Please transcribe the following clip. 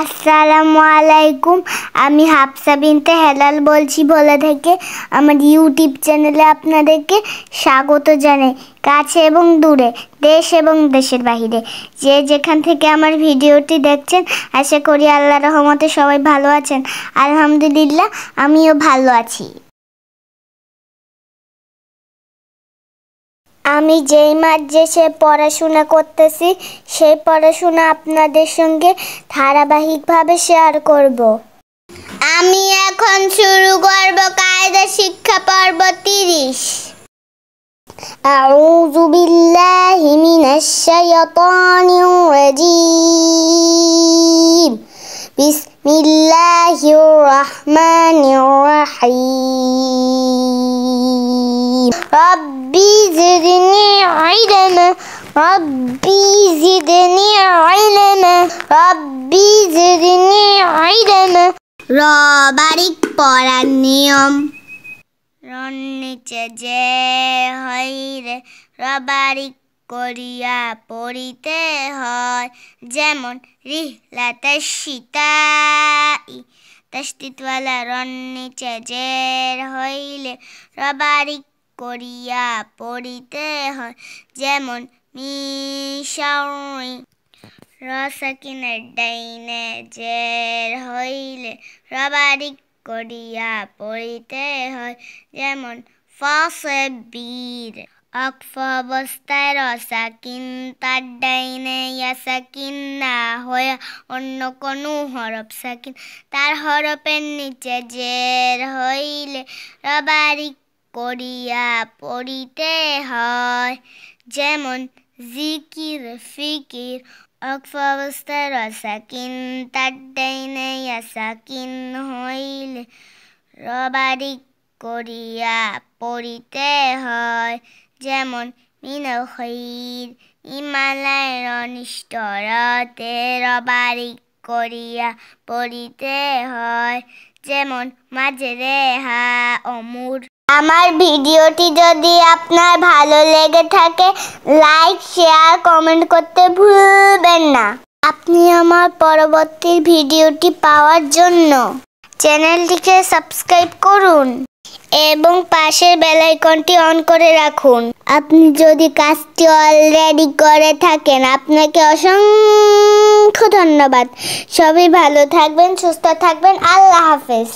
আসসালামু আলাইকুম। আমি হাফসা বিনতে হেলাল বলছি ভোলা থেকে। আমার ইউটিউব চ্যানেলে আপনাদেরকে স্বাগত জানাই। কাছে এবং দূরে, দেশ এবং দেশের বাইরে, যে যেখান থেকে আমার ভিডিওটি দেখছেন, আশা করি আল্লাহর রহমতে সবাই ভালো আছেন। আলহামদুলিল্লাহ, আমিও ভালো আছি। আমি যেই মাদ্রাসায় পড়াশোনা করতেছি, সেই পড়াশোনা আপনাদের সঙ্গে ধারাবাহিকভাবে শেয়ার করব। আমি এখন শুরু করব কায়দা শিক্ষা পর্ব 30। আউযু বিল্লাহি মিনাশ শাইতানির রাজীম। বিসমিল্লাহির রহমানির রহিম। রব্বি জিদনি ইলমা। রব্বি জিদনি ইলমা। রব্বি জিদনি ইলমা। র বারিক পড়ার নিয়ম। রন নিচে যে হইরে রবারিক করিয়া পড়িতে হয়, যেমন রিহলাতে সীতাই। তাসদিদওয়ালা রন নিচে জের হইলে রবারিক করিয়া পড়িতে হয়, যেমন মিশাউরি। রসাকিনের ডাইনে জের হইলে রবারিক করিয়া পড়িতে হয়, যেমন ফাসবির। অক্ফ অবস্থায় রসাকিন তার ডাইনে ইয়াসাকিন না হয়ে অন্য কোনো হরফ সাকিন তার হরফের নিচে জের হইলে রবারিক করিয়া পড়িতে হয়, যেমন জিকির ফিকির। অক্ফ অবস্থায় রসাকিন তার ডাইনে ইয়াসাকিন হইলে রবারিক করিয়া পড়িতে হয়, যেমন মিনাল খাইর। হিমালয়ের অনিষ্টরতে রবারিক করিয়া পড়িতে হয়, যেমন মাজরে হা অমুর। আমার ভিডিওটি যদি আপনার ভালো লেগে থাকে, লাইক, শেয়ার, কমেন্ট করতে ভুলবেন না। আপনি আমার পরবর্তী ভিডিওটি পাওয়ার জন্য চ্যানেলটিকে সাবস্ক্রাইব করুন এবং পাশের বেল আইকনটি অন করে রাখুন। আপনি যদি কাজটি অলরেডি করে থাকেন, আপনাকে অসংখ্য ধন্যবাদ। সবাই ভালো থাকবেন, সুস্থ থাকবেন। আল্লাহ হাফেজ।